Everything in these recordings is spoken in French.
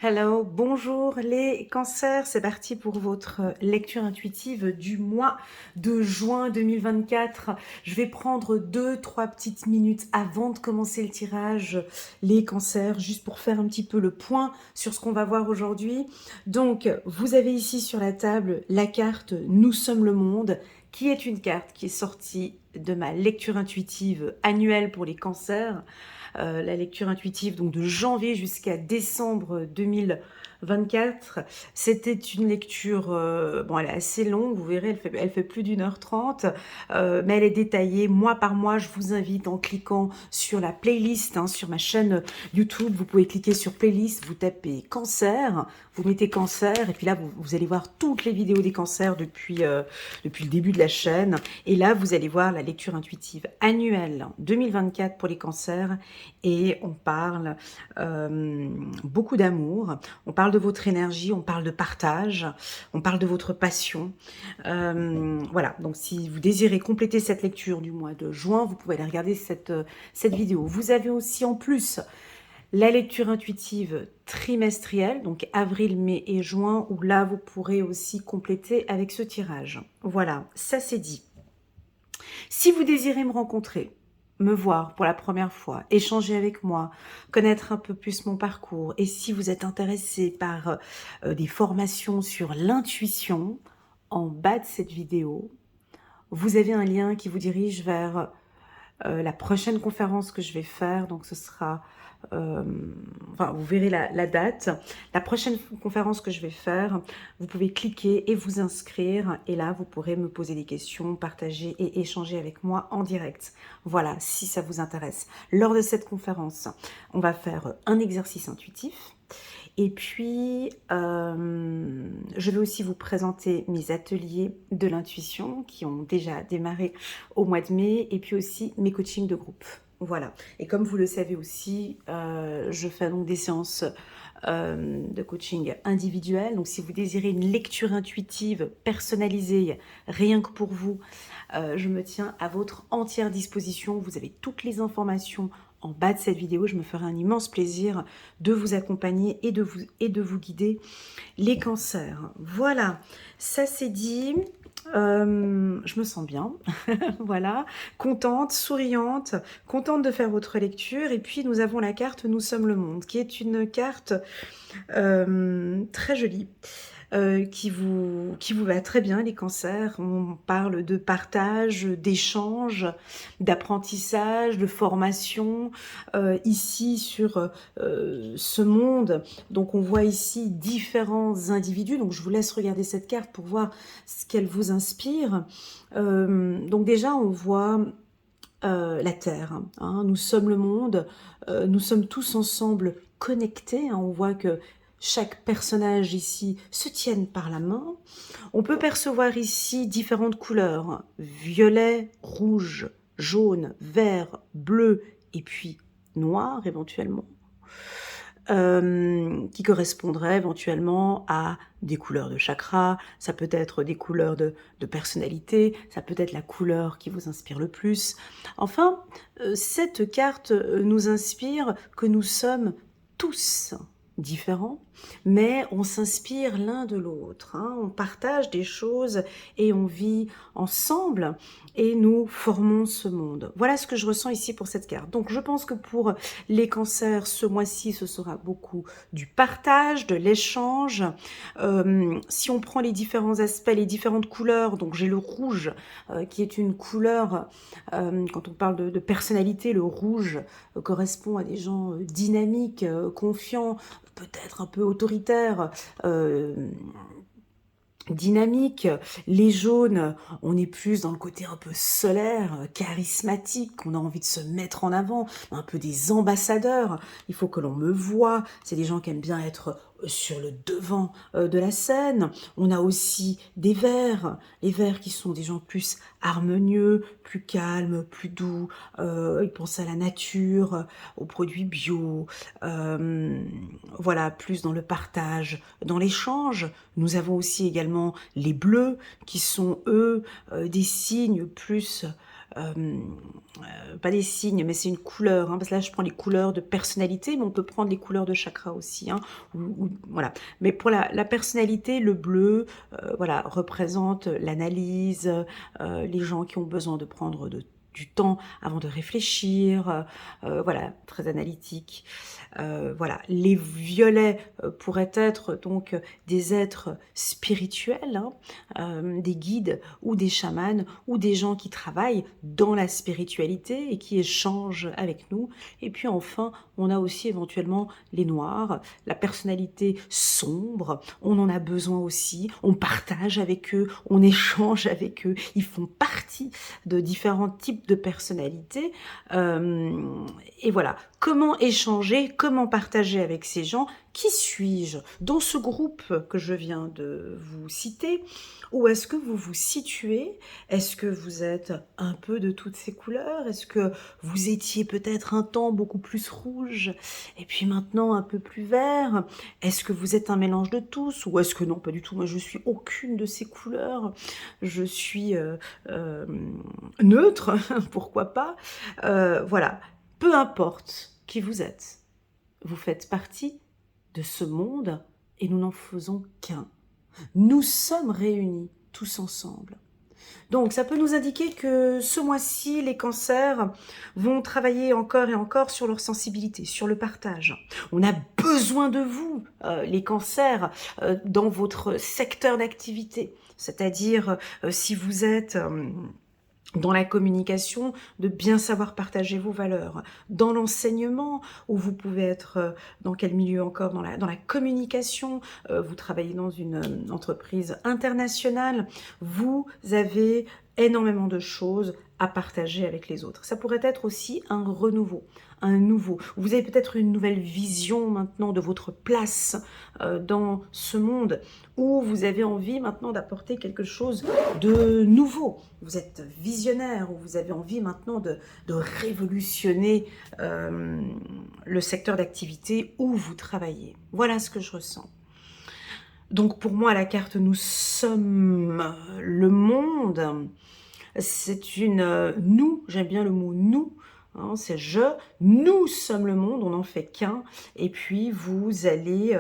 Hello, bonjour les cancers, c'est parti pour votre lecture intuitive du mois de juin 2024. Je vais prendre 2-3 petites minutes avant de commencer le tirage, les cancers, juste pour faire un petit peu le point sur ce qu'on va voir aujourd'hui. Donc, vous avez ici sur la table la carte Nous sommes le monde, qui est une carte qui est sortie de ma lecture intuitive annuelle pour les cancers. La lecture intuitive donc de janvier jusqu'à décembre 2024. C'était une lecture, bon, elle est assez longue, vous verrez, elle fait plus d'1h30, mais elle est détaillée mois par mois. Je vous invite en cliquant sur la playlist, hein, sur ma chaîne YouTube, vous pouvez cliquer sur playlist, vous tapez cancer, vous mettez cancer, et puis là, vous allez voir toutes les vidéos des cancers depuis le début de la chaîne. Et là, vous allez voir la lecture intuitive annuelle 2024 pour les cancers. Et on parle beaucoup d'amour, on parle de votre énergie, on parle de partage, on parle de votre passion. Voilà, donc si vous désirez compléter cette lecture du mois de juin, vous pouvez aller regarder cette vidéo. Vous avez aussi en plus la lecture intuitive trimestrielle, donc avril, mai et juin, où là vous pourrez aussi compléter avec ce tirage. Voilà, ça c'est dit. Si vous désirez me rencontrer, me voir pour la première fois, échanger avec moi, connaître un peu plus mon parcours, et si vous êtes intéressé par des formations sur l'intuition, en bas de cette vidéo, vous avez un lien qui vous dirige vers la prochaine conférence que je vais faire. Donc ce sera, enfin vous verrez la date. La prochaine conférence que je vais faire, vous pouvez cliquer et vous inscrire. Et là, vous pourrez me poser des questions, partager et échanger avec moi en direct. Voilà, si ça vous intéresse. Lors de cette conférence, on va faire un exercice intuitif. Et puis, je vais aussi vous présenter mes ateliers de l'intuition qui ont déjà démarré au mois de mai, et puis aussi mes coachings de groupe. Voilà. Et comme vous le savez aussi, je fais donc des séances de coaching individuel. Donc, si vous désirez une lecture intuitive personnalisée, rien que pour vous, je me tiens à votre entière disposition. Vous avez toutes les informations en bas de cette vidéo. Je me ferai un immense plaisir de vous accompagner et de vous guider les cancers. Voilà, ça c'est dit. Je me sens bien, voilà, contente, souriante, contente de faire votre lecture. Et puis nous avons la carte Nous sommes le monde, qui est une carte très jolie. Qui vous va très bien, les cancers. On parle de partage, d'échange, d'apprentissage, de formation, ici sur ce monde. Donc on voit ici différents individus, donc je vous laisse regarder cette carte pour voir ce qu'elle vous inspire. Donc déjà on voit la Terre, hein. Nous sommes le monde, nous sommes tous ensemble connectés, hein. On voit que chaque personnage ici se tienne par la main. On peut percevoir ici différentes couleurs, violet, rouge, jaune, vert, bleu et puis noir éventuellement. Qui correspondraient éventuellement à des couleurs de chakra, ça peut être des couleurs de personnalité, ça peut être la couleur qui vous inspire le plus. Enfin, cette carte nous inspire que nous sommes tous différents, mais on s'inspire l'un de l'autre, hein. On partage des choses et on vit ensemble et nous formons ce monde. Voilà ce que je ressens ici pour cette carte. Donc je pense que pour les cancers, ce mois-ci, ce sera beaucoup du partage, de l'échange. Si on prend les différents aspects, les différentes couleurs, donc j'ai le rouge qui est une couleur, quand on parle de personnalité, le rouge correspond à des gens dynamiques, confiants, peut-être un peu autoritaires, dynamique. Les jaunes, on est plus dans le côté un peu solaire, charismatique, on a envie de se mettre en avant, un peu des ambassadeurs, il faut que l'on me voie, c'est des gens qui aiment bien être sur le devant de la scène. On a aussi des verts, les verts qui sont des gens plus harmonieux, plus calmes, plus doux, ils pensent à la nature, aux produits bio, voilà, plus dans le partage, dans l'échange. Nous avons aussi également les bleus qui sont eux des signes plus pas des signes, mais c'est une couleur, hein, parce que là, je prends les couleurs de personnalité, mais on peut prendre les couleurs de chakra aussi, hein, voilà. Mais pour la personnalité, le bleu, voilà, représente l'analyse, les gens qui ont besoin de prendre du temps avant de réfléchir, voilà, très analytique. Voilà, les violets pourraient être donc des êtres spirituels, hein, des guides ou des chamans ou des gens qui travaillent dans la spiritualité et qui échangent avec nous. Et puis enfin, on a aussi éventuellement les noirs, la personnalité sombre, on en a besoin aussi, on partage avec eux, on échange avec eux, ils font partie de différents types de personnalités. Et voilà, comment échanger, comment partager avec ces gens? Qui suis-je dans ce groupe que je viens de vous citer? Où est-ce que vous vous situez? Est-ce que vous êtes un peu de toutes ces couleurs? Est-ce que vous étiez peut-être un temps beaucoup plus rouge et puis maintenant un peu plus vert? Est-ce que vous êtes un mélange de tous? Ou est-ce que non, pas du tout, moi je suis aucune de ces couleurs. Je suis euh, neutre, pourquoi pas? Voilà, peu importe qui vous êtes, vous faites partie de ce monde et nous n'en faisons qu'un. Nous sommes réunis tous ensemble. Donc, ça peut nous indiquer que ce mois-ci, les cancers vont travailler encore et encore sur leur sensibilité, sur le partage. On a besoin de vous, les cancers, dans votre secteur d'activité. C'est-à-dire, si vous êtes dans la communication, de bien savoir partager vos valeurs. Dans l'enseignement, où vous pouvez être, dans quel milieu encore, dans la communication, vous travaillez dans une entreprise internationale, vous avez énormément de choses à partager avec les autres. Ça pourrait être aussi un renouveau, un nouveau. Vous avez peut-être une nouvelle vision maintenant de votre place dans ce monde, où vous avez envie maintenant d'apporter quelque chose de nouveau. Vous êtes visionnaire, ou vous avez envie maintenant de révolutionner le secteur d'activité où vous travaillez. Voilà ce que je ressens. Donc pour moi, la carte Nous sommes le monde, c'est une nous, j'aime bien le mot nous, hein, c'est je, nous sommes le monde, on n'en fait qu'un, et puis vous allez,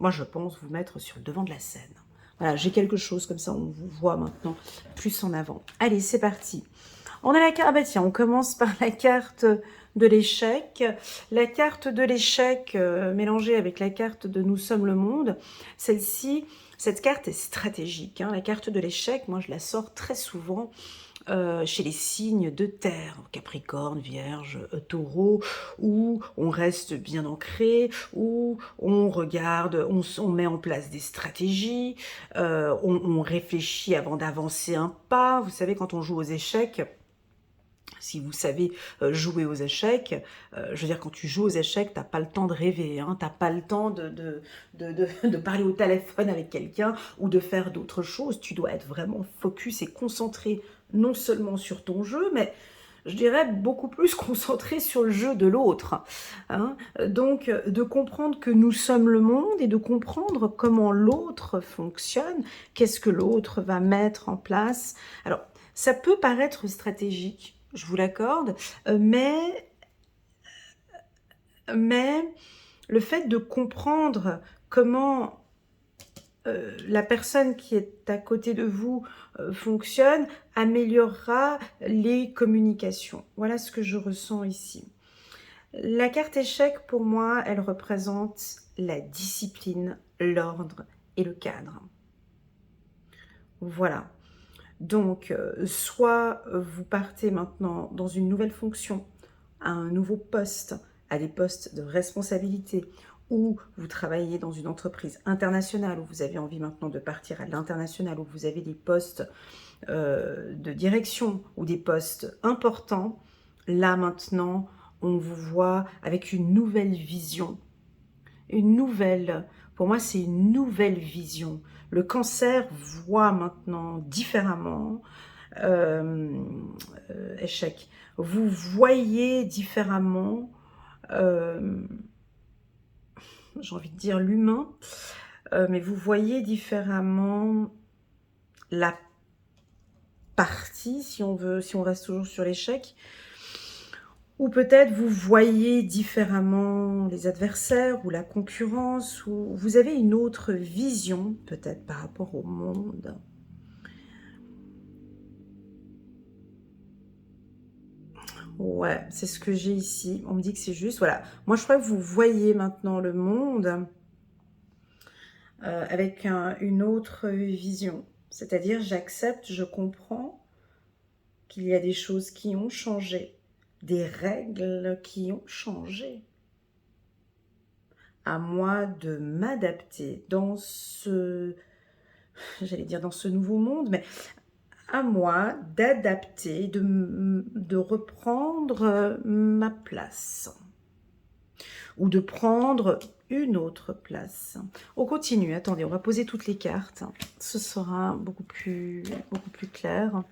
moi je pense, vous mettre sur le devant de la scène. Voilà, j'ai quelque chose comme ça, on vous voit maintenant plus en avant. Allez, c'est parti. On a la carte, ah bah tiens, on commence par la carte de l'échec. La carte de l'échec mélangée avec la carte de Nous sommes le monde, celle-ci, cette carte est stratégique, hein. La carte de l'échec, moi je la sors très souvent chez les signes de terre, Capricorne, Vierge, Taureau, où on reste bien ancré, où on regarde, on met en place des stratégies, on réfléchit avant d'avancer un pas. Vous savez, quand on joue aux échecs, si vous savez jouer aux échecs, je veux dire, quand tu joues aux échecs, t'as pas le temps de rêver, hein, t'as pas le temps de parler au téléphone avec quelqu'un ou de faire d'autres choses. Tu dois être vraiment focus et concentré non seulement sur ton jeu, mais je dirais beaucoup plus concentré sur le jeu de l'autre, hein. Donc, de comprendre que nous sommes le monde et de comprendre comment l'autre fonctionne, qu'est-ce que l'autre va mettre en place. Alors, ça peut paraître stratégique, je vous l'accorde, mais le fait de comprendre comment la personne qui est à côté de vous fonctionne améliorera les communications. Voilà ce que je ressens ici. La carte échec, pour moi, elle représente la discipline, l'ordre et le cadre. Voilà. Donc, soit vous partez maintenant dans une nouvelle fonction, à un nouveau poste, à des postes de responsabilité, ou vous travaillez dans une entreprise internationale, où vous avez envie maintenant de partir à l'international, où vous avez des postes de direction ou des postes importants. Là maintenant, on vous voit avec une nouvelle vision. Pour moi, c'est une nouvelle vision. Le cancer voit maintenant différemment. Échec. Vous voyez différemment, j'ai envie de dire l'humain, mais vous voyez différemment la partie, si on veut, si on reste toujours sur l'échec. Ou peut-être vous voyez différemment les adversaires ou la concurrence, ou vous avez une autre vision peut-être par rapport au monde. Ouais, c'est ce que j'ai ici. On me dit que c'est juste. Voilà. Moi, je crois que vous voyez maintenant le monde avec une autre vision. C'est-à-dire, j'accepte, je comprends qu'il y a des choses qui ont changé, des règles qui ont changé. À moi de m'adapter dans ce, j'allais dire dans ce nouveau monde, mais à moi d'adapter, de reprendre ma place ou de prendre une autre place. On continue, attendez, on va poser toutes les cartes. Ce sera beaucoup plus clair.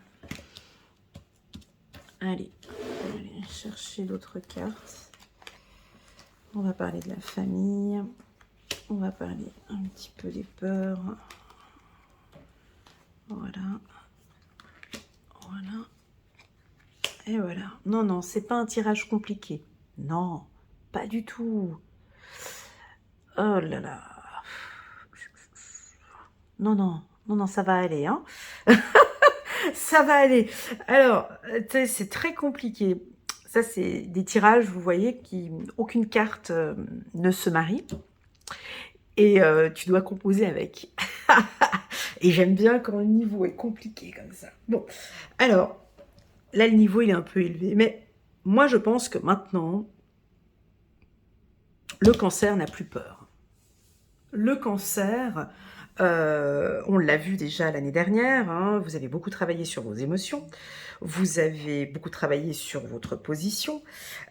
Allez, allez chercher d'autres cartes. On va parler de la famille. On va parler un petit peu des peurs. Voilà. Voilà. Et voilà. Non, non, c'est pas un tirage compliqué. Non, pas du tout. Oh là là. Non, non, non, non, ça va aller, hein. Ça va aller. Alors, c'est très compliqué. Ça, c'est des tirages, vous voyez, qui aucune carte ne se marie. Et tu dois composer avec. Et j'aime bien quand le niveau est compliqué comme ça. Bon, alors, là, le niveau, il est un peu élevé. Mais moi, je pense que maintenant, le cancer n'a plus peur. Le cancer, on l'a vu déjà l'année dernière, hein, vous avez beaucoup travaillé sur vos émotions, vous avez beaucoup travaillé sur votre position,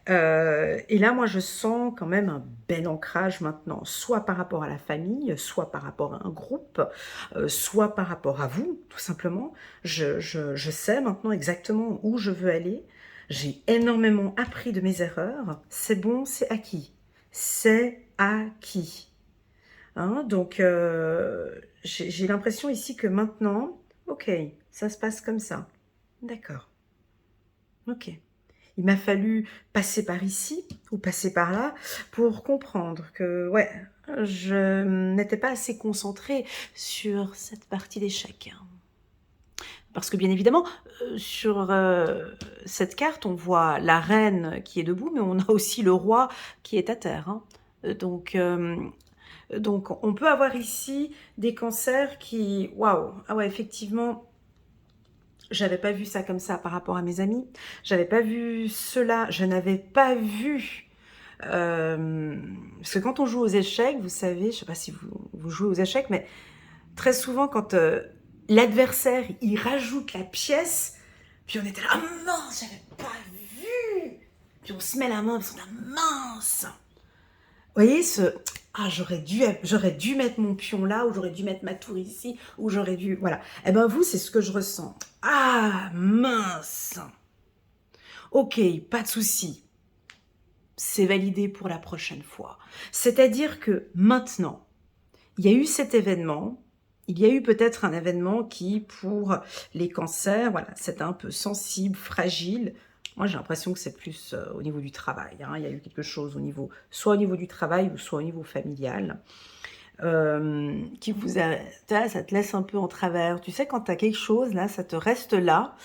et là, moi, je sens quand même un bel ancrage maintenant, soit par rapport à la famille, soit par rapport à un groupe, soit par rapport à vous, tout simplement. Je sais maintenant exactement où je veux aller, j'ai énormément appris de mes erreurs, c'est bon, c'est acquis. C'est acquis. Hein, donc, j'ai l'impression ici que maintenant, ok, ça se passe comme ça. D'accord. Ok. Il m'a fallu passer par ici ou passer par là pour comprendre que, ouais, je n'étais pas assez concentrée sur cette partie d'échec. Parce que bien évidemment, sur cette carte, on voit la reine qui est debout, mais on a aussi le roi qui est à terre. Hein. Donc, on peut avoir ici des cancers qui... Waouh. Ah ouais, effectivement, j'avais pas vu ça comme ça par rapport à mes amis. J'avais pas vu cela. Je n'avais pas vu... parce que quand on joue aux échecs, vous savez, je sais pas si vous jouez aux échecs, mais très souvent, quand l'adversaire, il rajoute la pièce, puis on était là, ah mince, j'avais pas vu. Puis on se met la main, parce qu'on a mince. Vous voyez, ah, j'aurais dû mettre mon pion là, ou j'aurais dû mettre ma tour ici, ou j'aurais dû... Voilà. Eh ben vous, c'est ce que je ressens. Ah, mince. Ok, pas de souci. C'est validé pour la prochaine fois. C'est-à-dire que maintenant, il y a eu cet événement, il y a eu peut-être un événement qui, pour les cancers, voilà, c'est un peu sensible, fragile. Moi, j'ai l'impression que c'est plus au niveau du travail. Hein. Il y a eu quelque chose au niveau, soit au niveau du travail ou soit au niveau familial, qui vous a, ça te laisse un peu en travers. Tu sais, quand tu as quelque chose, là, ça te reste là.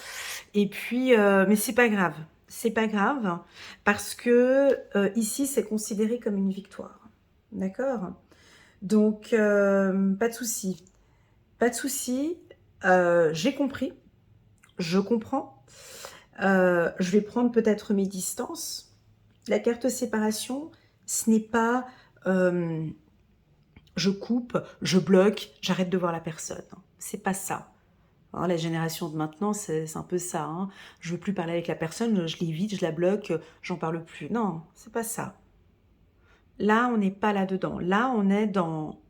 Et puis, mais c'est pas grave. C'est pas grave parce que ici, c'est considéré comme une victoire. D'accord ? Donc, pas de souci. Pas de souci. J'ai compris. Je comprends. Je vais prendre peut-être mes distances. La carte séparation, ce n'est pas je coupe, je bloque, j'arrête de voir la personne. C'est pas ça. Hein, la génération de maintenant, c'est un peu ça. Hein. Je veux plus parler avec la personne, je l'évite, je la bloque, j'en parle plus. Non, c'est pas ça. Là, on n'est pas là-dedans. Là, on est dans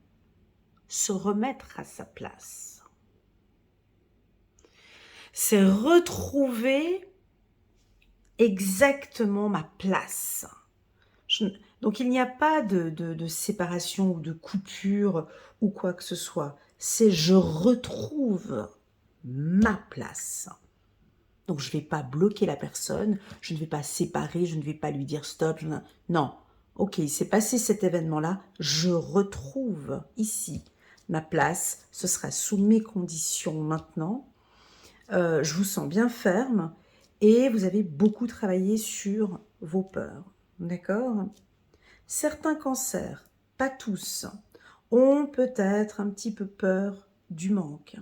se remettre à sa place. C'est retrouver exactement ma place. Donc, il n'y a pas de séparation ou de coupure ou quoi que ce soit. C'est je retrouve ma place. Donc, je ne vais pas bloquer la personne, je ne vais pas séparer, je ne vais pas lui dire stop. Non, ok, il s'est passé cet événement-là, je retrouve ici ma place, ce sera sous mes conditions maintenant. Je vous sens bien ferme et vous avez beaucoup travaillé sur vos peurs, d'accord? Certains cancers, pas tous, ont peut-être un petit peu peur du manque,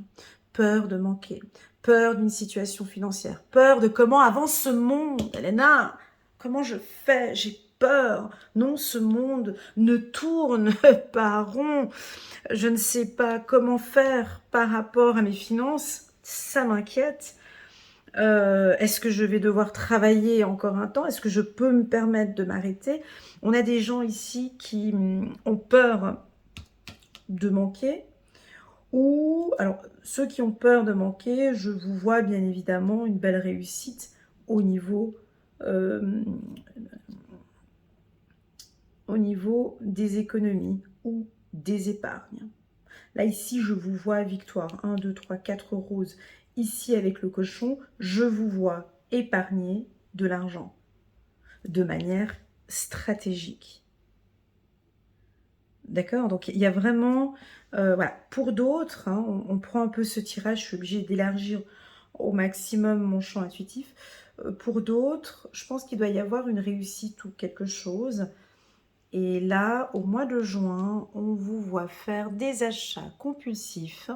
peur de manquer, peur d'une situation financière, peur de comment avance ce monde. Elena, comment je fais? J'ai peur. Non, ce monde ne tourne pas rond. Je ne sais pas comment faire par rapport à mes finances. Ça m'inquiète. Est-ce que je vais devoir travailler encore un temps? Est-ce que je peux me permettre de m'arrêter? On a des gens ici qui ont peur de manquer. Ou, alors, ceux qui ont peur de manquer, je vous vois bien évidemment une belle réussite au niveau, euh, des économies ou des épargnes. Là, ici, je vous vois victoire. 1, 2, 3, 4 roses. Ici, avec le cochon, je vous vois épargner de l'argent de manière stratégique. D'accord? Donc, il y a vraiment... voilà. Pour d'autres, hein, on prend un peu ce tirage. Je suis obligée d'élargir au maximum mon champ intuitif. Pour d'autres, je pense qu'il doit y avoir une réussite ou quelque chose. Et là, au mois de juin, on vous voit faire des achats compulsifs,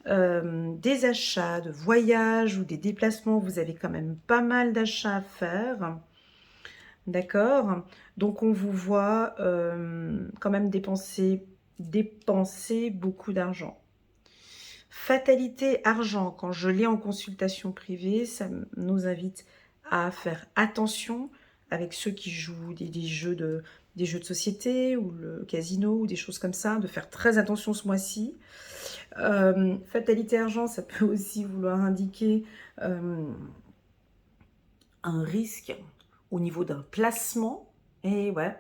des achats de voyage ou des déplacements. Vous avez quand même pas mal d'achats à faire. D'accord? Donc, on vous voit quand même dépenser beaucoup d'argent. Fatalité argent, quand je l'ai en consultation privée, ça nous invite à faire attention avec ceux qui jouent des jeux de société ou le casino ou des choses comme ça, de faire très attention ce mois-ci. Fatalité argent, ça peut aussi vouloir indiquer un risque au niveau d'un placement, et ouais,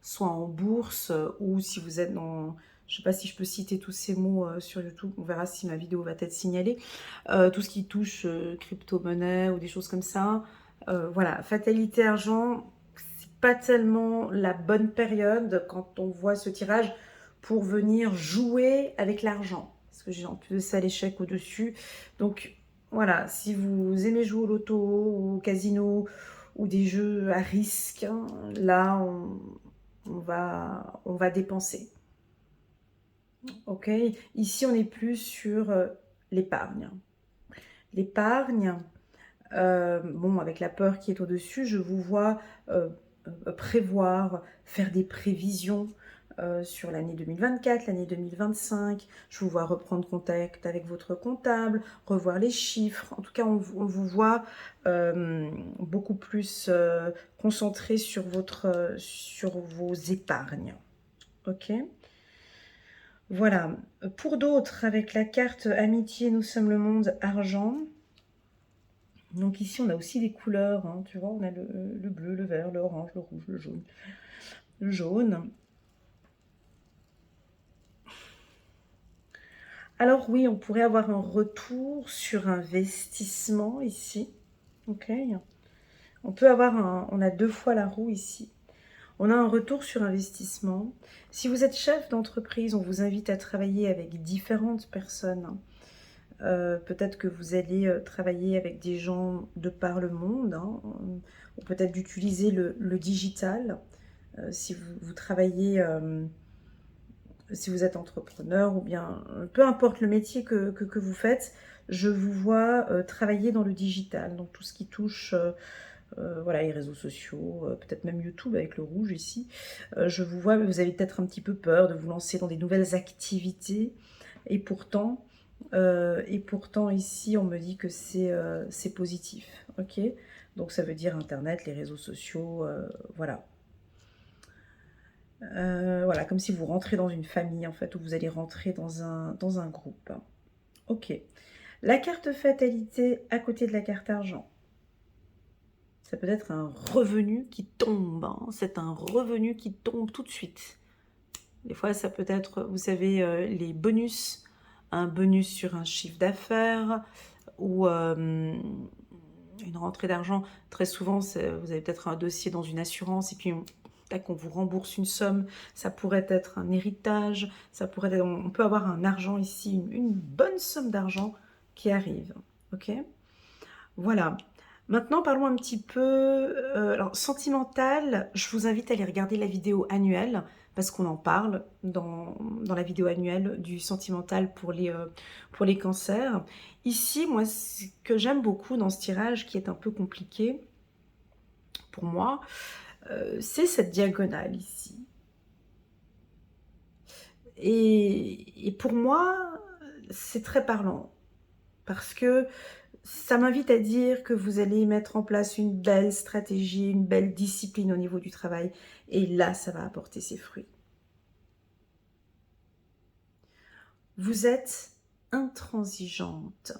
soit en bourse ou si vous êtes dans... Je ne sais pas si je peux citer tous ces mots sur YouTube, on verra si ma vidéo va être signalée. Tout ce qui touche crypto-monnaie ou des choses comme ça. Voilà, fatalité argent, c'est pas tellement la bonne période quand on voit ce tirage pour venir jouer avec l'argent. Parce que j'ai en plus de ça l'échec au-dessus. Donc voilà, si vous aimez jouer au loto ou au casino ou des jeux à risque, hein, là on va dépenser. Ok, ici on est plus sur l'épargne. L'épargne, bon, avec la peur qui est au-dessus, je vous vois prévoir, faire des prévisions sur l'année 2024, l'année 2025. Je vous vois reprendre contact avec votre comptable, revoir les chiffres. En tout cas, on vous voit beaucoup plus concentré sur vos épargnes. Ok. Voilà. Pour d'autres, avec la carte amitié, nous sommes le monde argent. Donc ici, on a aussi des couleurs, hein, tu vois, on a le bleu, le vert, le orange, le rouge, le jaune. Le jaune. Alors oui, on pourrait avoir un retour sur investissement ici. Ok. On peut avoir on a 2 fois la roue ici. On a un retour sur investissement. Si vous êtes chef d'entreprise, on vous invite à travailler avec différentes personnes. Peut-être que vous allez travailler avec des gens de par le monde, hein, ou peut-être d'utiliser le digital. Si vous travaillez, si vous êtes entrepreneur ou bien, peu importe le métier que vous faites, je vous vois travailler dans le digital, donc tout ce qui touche voilà, les réseaux sociaux, peut-être même YouTube avec le rouge ici. Je vous vois, vous avez peut-être un petit peu peur de vous lancer dans des nouvelles activités, et pourtant ici, on me dit que c'est positif, ok? Donc ça veut dire Internet, les réseaux sociaux, voilà. Voilà, comme si vous rentrez dans une famille, en fait, ou vous allez rentrer dans un groupe. Ok. La carte fatalité à côté de la carte argent. Ça peut être un revenu qui tombe, hein. C'est un revenu qui tombe tout de suite. Des fois, ça peut être, vous savez, les bonus, un bonus sur un chiffre d'affaires, ou une rentrée d'argent. Très souvent, vous avez peut-être un dossier dans une assurance et puis tac, on vous rembourse une somme. Ça pourrait être un héritage, ça pourrait être, on peut avoir un argent ici, une bonne somme d'argent qui arrive. Ok? Voilà. Maintenant, parlons un petit peu, alors sentimental, je vous invite à aller regarder la vidéo annuelle, parce qu'on en parle dans la vidéo annuelle du sentimental pour les cancers. Ici, moi, ce que j'aime beaucoup dans ce tirage, qui est un peu compliqué pour moi, c'est cette diagonale ici. Et pour moi, c'est très parlant, parce que ça m'invite à dire que vous allez mettre en place une belle stratégie, une belle discipline au niveau du travail. Et là, ça va apporter ses fruits. Vous êtes intransigeante.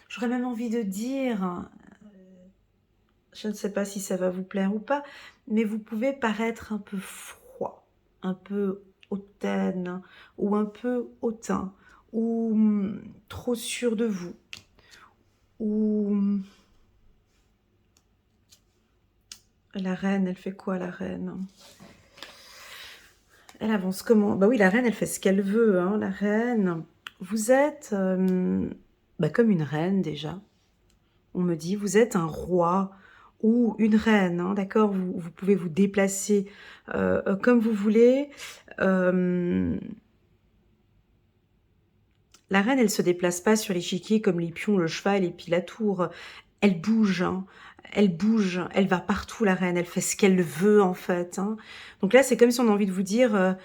J'aurais même envie de dire, je ne sais pas si ça va vous plaire ou pas, mais vous pouvez paraître un peu froid, un peu hautaine, ou un peu hautain, ou trop sûr de vous, ou la reine, elle fait quoi la reine? Elle avance comment? Bah oui, la reine, elle fait ce qu'elle veut, hein, la reine. Vous êtes comme une reine déjà. On me dit, vous êtes un roi ou une reine, hein, d'accord? Vous pouvez vous déplacer comme vous voulez. La reine, elle se déplace pas sur l'échiquier comme les pions, le cheval et puis la tour. Elle bouge, hein. Elle bouge, elle va partout la reine, elle fait ce qu'elle veut en fait, hein. Donc là, c'est comme si on a envie de vous dire,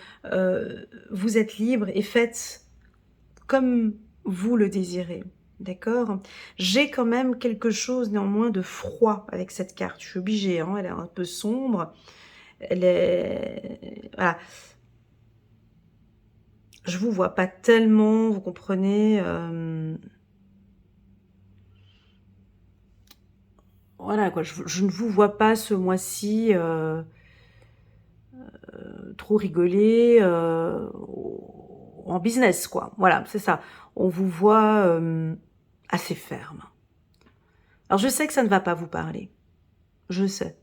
vous êtes libre et faites comme vous le désirez, d'accord? J'ai quand même quelque chose néanmoins de froid avec cette carte, je suis obligée, hein, elle est un peu sombre, elle est... Voilà. Je vous vois pas tellement, vous comprenez, voilà quoi, je ne vous vois pas ce mois-ci trop rigoler en business, quoi. Voilà, c'est ça. On vous voit assez ferme. Alors je sais que ça ne va pas vous parler, je sais.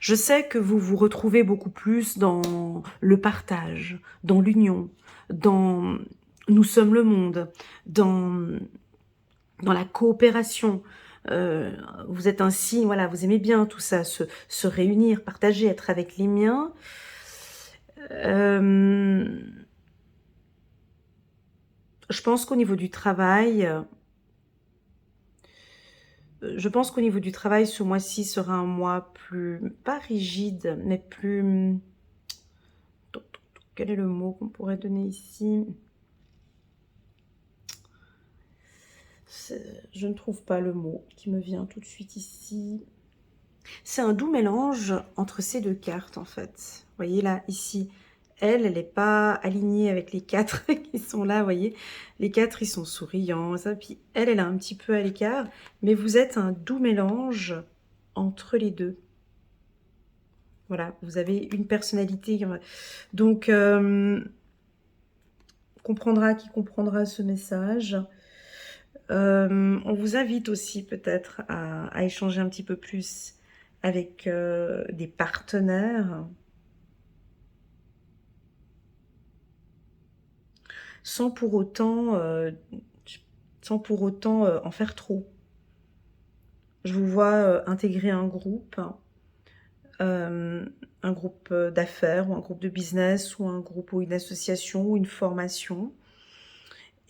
Je sais que vous vous retrouvez beaucoup plus dans le partage, dans l'union, dans nous sommes le monde, dans la coopération. Vous êtes ainsi, voilà, vous aimez bien tout ça, se réunir, partager, être avec les miens. Je pense qu'au niveau du travail, ce mois-ci sera un mois plus, pas rigide, mais plus... Quel est le mot qu'on pourrait donner ici? Je ne trouve pas le mot qui me vient tout de suite ici. C'est un doux mélange entre ces deux cartes, en fait. Vous voyez là, ici, elle n'est pas alignée avec les quatre qui sont là, vous voyez. Les quatre, ils sont souriants, ça. Puis elle est un petit peu à l'écart. Mais vous êtes un doux mélange entre les deux. Voilà, vous avez une personnalité. Donc, comprendra qui comprendra ce message. On vous invite aussi peut-être à échanger un petit peu plus avec des partenaires sans pour autant en faire trop. Je vous vois intégrer un groupe d'affaires ou un groupe de business ou un groupe ou une association ou une formation.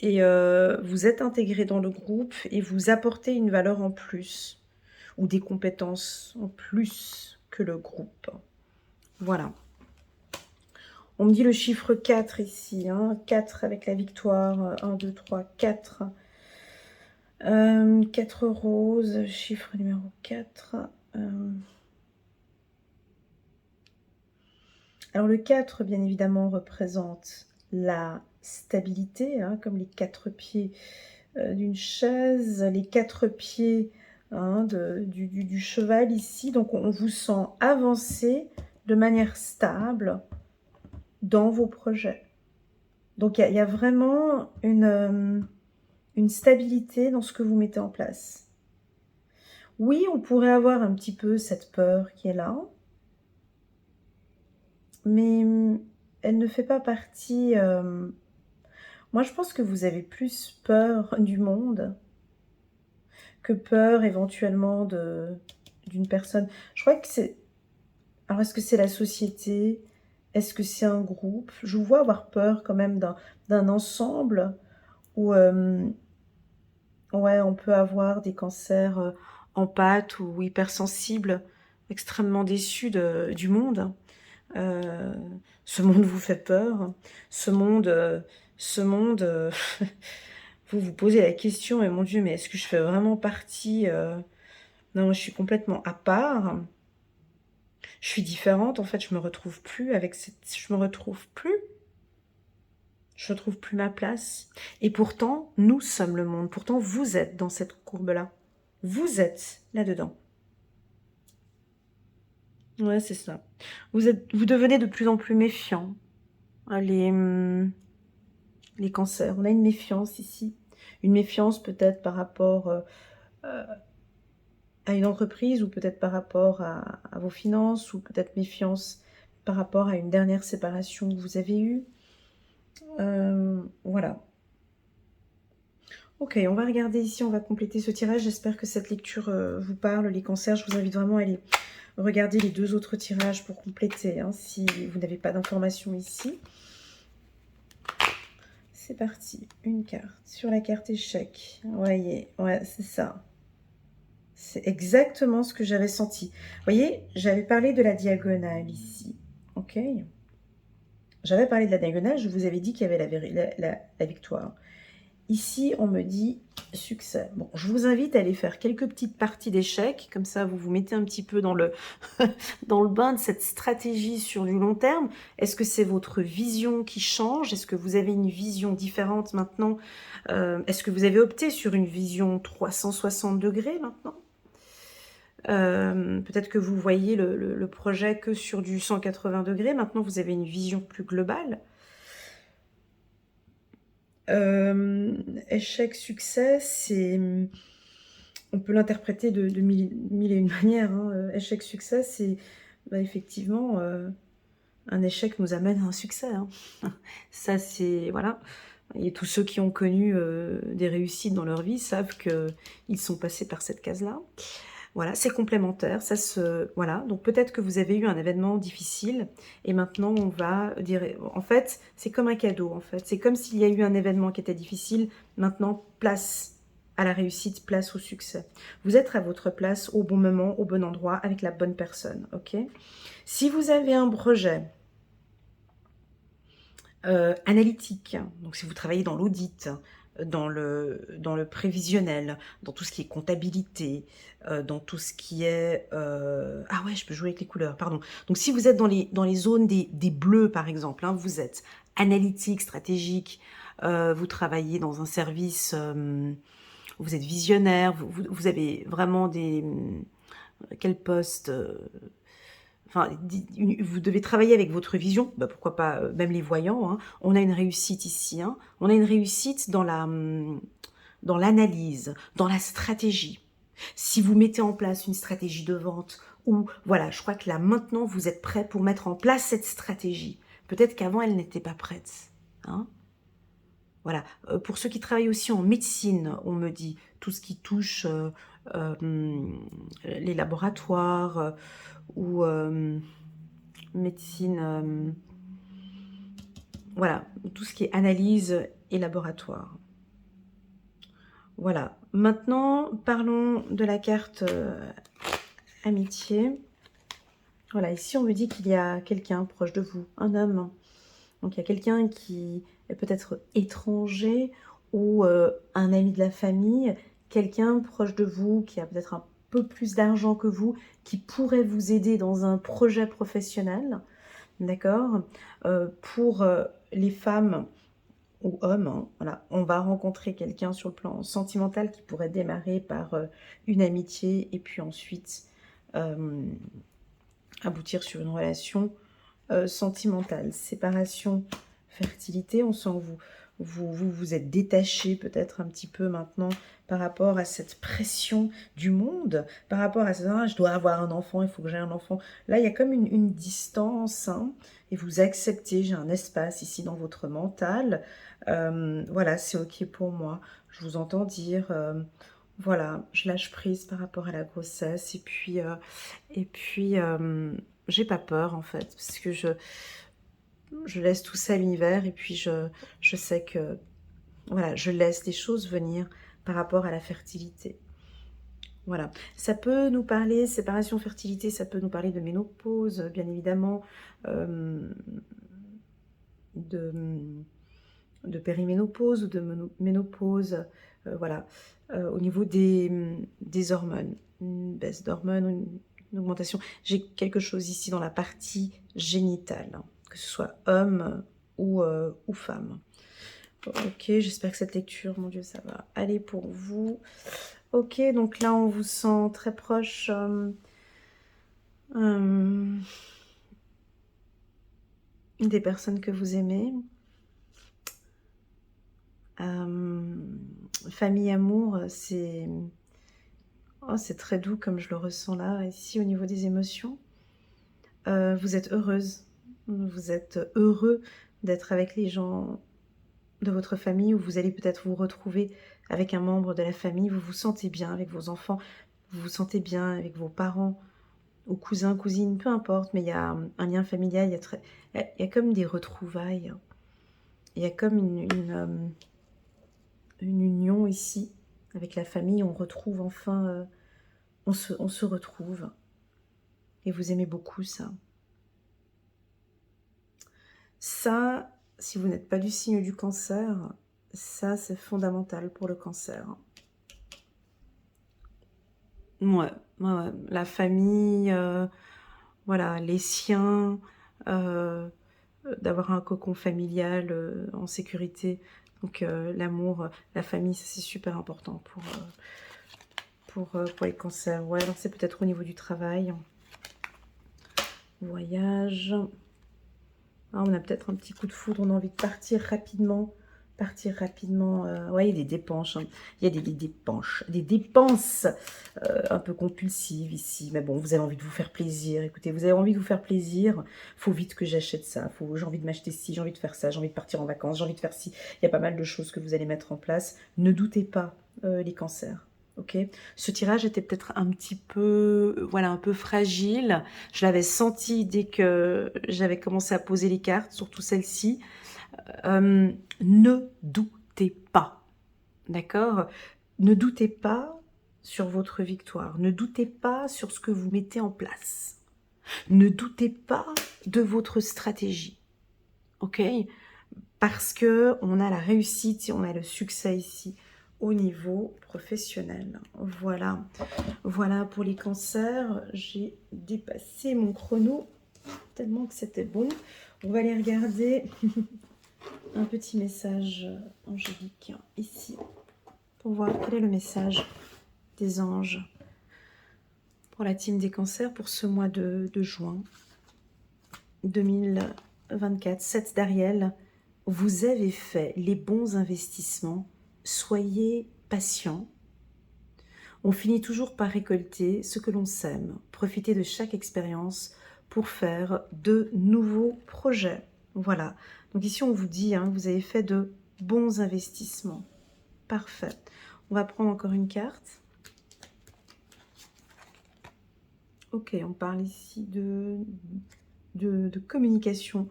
Et vous êtes intégré dans le groupe et vous apportez une valeur en plus ou des compétences en plus que le groupe. Voilà. On me dit le chiffre 4 ici, hein, 4 avec la victoire, 1, 2, 3, 4. 4 roses, chiffre numéro 4. Alors le 4, bien évidemment, représente la stabilité, hein, comme les 4 pieds d'une chaise, les 4 pieds hein, du cheval ici. Donc on vous sent avancer de manière stable dans vos projets. Donc il y a vraiment une stabilité dans ce que vous mettez en place. Oui, on pourrait avoir un petit peu cette peur qui est là, mais elle ne fait pas partie... Moi, je pense que vous avez plus peur du monde que peur éventuellement d'une personne. Je crois que c'est... Alors, est-ce que c'est la société? Est-ce que c'est un groupe? Je vous vois avoir peur quand même d'un ensemble où ouais, on peut avoir des cancers empathes ou hypersensibles, extrêmement déçus du monde. Euh, Ce monde vous fait peur. Ce monde, ce monde, vous vous posez la question, mais mon Dieu, mais est-ce que je fais vraiment partie Non, je suis complètement à part. Je suis différente. En fait, je me retrouve plus avec cette. Je me retrouve plus. Je retrouve plus ma place. Et pourtant, nous sommes le monde. Pourtant, vous êtes dans cette courbe-là. Vous êtes là-dedans. Ouais, c'est ça. Vous devenez de plus en plus méfiant. Les cancers. On a une méfiance ici. Une méfiance peut-être par rapport à une entreprise ou peut-être par rapport à vos finances ou peut-être méfiance par rapport à une dernière séparation que vous avez eue. Voilà. Ok, on va regarder ici, on va compléter ce tirage. J'espère que cette lecture vous parle, les cancers. Je vous invite vraiment à aller regarder les 2 autres tirages pour compléter, hein, si vous n'avez pas d'informations ici. C'est parti, une carte. Sur la carte échec, voyez, ouais, c'est ça. C'est exactement ce que j'avais senti. Vous voyez, j'avais parlé de la diagonale ici, ok? J'avais parlé de la diagonale, je vous avais dit qu'il y avait la victoire. Ici, on me dit succès. Bon, je vous invite à aller faire quelques petites parties d'échecs, comme ça vous vous mettez un petit peu dans le, dans le bain de cette stratégie sur du long terme. Est-ce que c'est votre vision qui change? Est-ce que vous avez une vision différente maintenant? Est-ce que vous avez opté sur une vision 360 degrés maintenant? Peut-être que vous voyez le projet que sur du 180 degrés. Maintenant, vous avez une vision plus globale. Échec, succès, c'est... On peut l'interpréter de mille et une manières. Hein. Échec, succès, c'est effectivement... un échec nous amène à un succès. Hein. Ça, c'est... Voilà. Et tous ceux qui ont connu des réussites dans leur vie savent qu'ils sont passés par cette case-là. Voilà, c'est complémentaire, ça se... Voilà, donc peut-être que vous avez eu un événement difficile, et maintenant on va dire... En fait, c'est comme un cadeau, en fait. C'est comme s'il y a eu un événement qui était difficile, maintenant, place à la réussite, place au succès. Vous êtes à votre place, au bon moment, au bon endroit, avec la bonne personne, ok? Si vous avez un projet analytique, donc si vous travaillez dans l'audit, dans le prévisionnel, dans tout ce qui est comptabilité, dans tout ce qui est... Ah ouais, je peux jouer avec les couleurs, pardon. Donc si vous êtes dans les zones des bleus, par exemple, hein, vous êtes analytique, stratégique, vous travaillez dans un service, vous êtes visionnaire, vous avez vraiment des... Quel poste Enfin, vous devez travailler avec votre vision, bah pourquoi pas même les voyants. Hein. On a une réussite ici. Hein. On a une réussite dans l'analyse, dans la stratégie. Si vous mettez en place une stratégie de vente, ou voilà, je crois que là maintenant vous êtes prêt pour mettre en place cette stratégie. Peut-être qu'avant elle n'était pas prête. Hein. Voilà. Pour ceux qui travaillent aussi en médecine, on me dit tout ce qui touche les laboratoires ou médecine, voilà, tout ce qui est analyse et laboratoire. Voilà. Maintenant, parlons de la carte amitié. Voilà, ici on me dit qu'il y a quelqu'un proche de vous, un homme. Donc il y a quelqu'un qui est peut-être étranger ou un ami de la famille, quelqu'un proche de vous qui a peut-être un peu plus d'argent que vous, qui pourrait vous aider dans un projet professionnel. D'accord. Pour les femmes ou hommes, hein, voilà, on va rencontrer quelqu'un sur le plan sentimental qui pourrait démarrer par une amitié et puis ensuite aboutir sur une relation sentimentale. Séparation, fertilité, on sent vous êtes détaché peut-être un petit peu maintenant par rapport à cette pression du monde, par rapport à ça, ah, je dois avoir un enfant, il faut que j'ai un enfant. Là, il y a comme une distance, hein, et vous acceptez, j'ai un espace ici dans votre mental. Voilà, c'est OK pour moi. Je vous entends dire, voilà, je lâche prise par rapport à la grossesse, et puis j'ai pas peur en fait, parce que je laisse tout ça à l'univers, et puis je sais que voilà, je laisse les choses venir par rapport à la fertilité. Voilà, ça peut nous parler, séparation, fertilité, ça peut nous parler de ménopause, bien évidemment, euh, de, de périménopause ou de ménopause, voilà, au niveau des hormones, une baisse d'hormones, une augmentation. J'ai quelque chose ici dans la partie génitale, hein, que ce soit homme ou femme. Ok, j'espère que cette lecture, mon Dieu, ça va aller pour vous. Ok, donc là, on vous sent très proche des personnes que vous aimez. Famille, amour, c'est très doux comme je le ressens là, ici au niveau des émotions. Vous êtes heureuse, vous êtes heureux d'être avec les gens de votre famille, où vous allez peut-être vous retrouver avec un membre de la famille, vous vous sentez bien avec vos enfants, vous vous sentez bien avec vos parents, ou cousins, cousines, peu importe, mais il y a un lien familial, il y a comme des retrouvailles, il y a comme une union ici, avec la famille, on retrouve enfin, on se retrouve, et vous aimez beaucoup ça. Ça, si vous n'êtes pas du signe du cancer, ça c'est fondamental pour le cancer. Ouais, ouais, ouais. La famille, voilà, les siens, d'avoir un cocon familial en sécurité. Donc l'amour, la famille, ça c'est super important pour les cancers. Ouais, alors c'est peut-être au niveau du travail. Voyage. Ah, on a peut-être un petit coup de foudre, on a envie de partir rapidement. Partir rapidement. Ouais, il y a des dépenses. Hein. Il y a des dépenses un peu compulsives ici. Mais bon, vous avez envie de vous faire plaisir. Écoutez, vous avez envie de vous faire plaisir. Faut vite que j'achète ça. J'ai envie de m'acheter ci, j'ai envie de faire ça, j'ai envie de partir en vacances, j'ai envie de faire ci. Il y a pas mal de choses que vous allez mettre en place. Ne doutez pas, les cancers. Ok, ce tirage était peut-être un petit peu, voilà, un peu fragile. Je l'avais senti dès que j'avais commencé à poser les cartes, surtout celle-ci. Ne doutez pas, d'accord? Ne doutez pas sur votre victoire. Ne doutez pas sur ce que vous mettez en place. Ne doutez pas de votre stratégie, ok? Parce que on a la réussite et on a le succès ici au niveau professionnel. Voilà, voilà pour les cancers. J'ai dépassé mon chrono tellement que c'était bon. On va aller regarder un petit message angélique ici pour voir quel est le message des anges pour la team des cancers pour ce mois de juin 2024. 7 d'Ariel, vous avez fait les bons investissements, soyez patient. On finit toujours par récolter ce que l'on sème. Profitez de chaque expérience pour faire de nouveaux projets. Voilà. Donc ici, on vous dit, hein, vous avez fait de bons investissements. Parfait. On va prendre encore une carte. Ok, on parle ici de communication.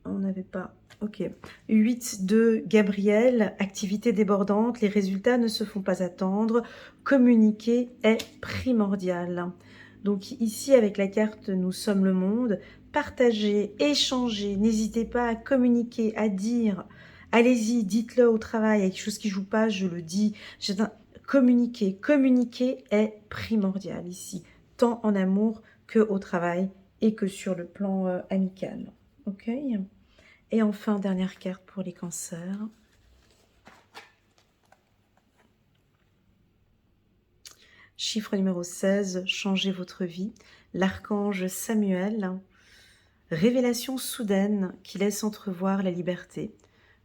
On n'avait pas... Ok. 8 de Gabriel, activité débordante, les résultats ne se font pas attendre. Communiquer est primordial. Donc ici, avec la carte Nous sommes le monde, partagez, échangez, n'hésitez pas à communiquer, à dire. Allez-y, dites-le au travail, il y a quelque chose qui ne joue pas, je le dis. Communiquer est primordial ici, tant en amour que au travail et que sur le plan amical. Ok. Et enfin, dernière carte pour les cancers. Chiffre numéro 16, changez votre vie. L'archange Samuel, révélation soudaine qui laisse entrevoir la liberté.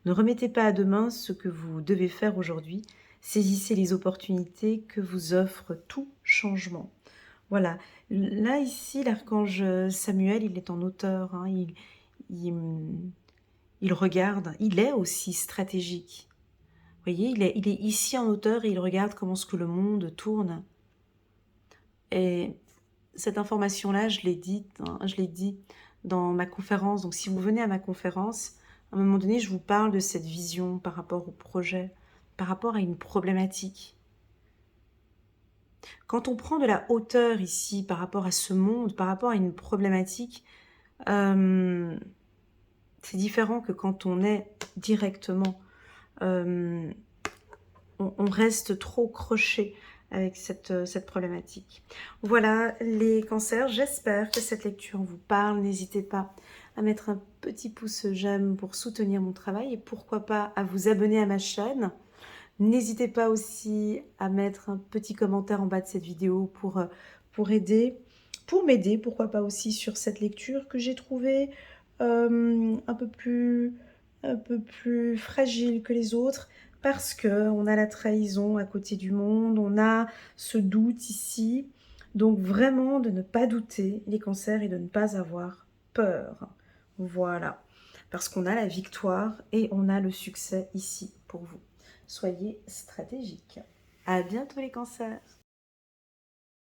Ne remettez pas à demain ce que vous devez faire aujourd'hui. Saisissez les opportunités que vous offre tout changement. Voilà. Là, ici, l'archange Samuel, il est en hauteur. Hein. Il, il regarde. Il est aussi stratégique. Vous voyez, il est ici en hauteur et il regarde comment ce que le monde tourne. Et cette information-là, je l'ai dit, hein, je l'ai dit dans ma conférence. Donc, si vous venez à ma conférence, à un moment donné, je vous parle de cette vision par rapport au projet, par rapport à une problématique. Quand on prend de la hauteur ici par rapport à ce monde, par rapport à une problématique, c'est différent que quand on est directement. On reste trop croché avec cette problématique. Voilà les cancers, j'espère que cette lecture vous parle. N'hésitez pas à mettre un petit pouce j'aime pour soutenir mon travail et pourquoi pas à vous abonner à ma chaîne. N'hésitez pas aussi à mettre un petit commentaire en bas de cette vidéo pour m'aider, pourquoi pas aussi sur cette lecture que j'ai trouvée un peu plus fragile que les autres parce que on a la trahison à côté du monde, on a ce doute ici. Donc vraiment de ne pas douter les cancers et de ne pas avoir peur. Voilà. Parce qu'on a la victoire et on a le succès ici pour vous. Soyez stratégiques. À bientôt les cancers.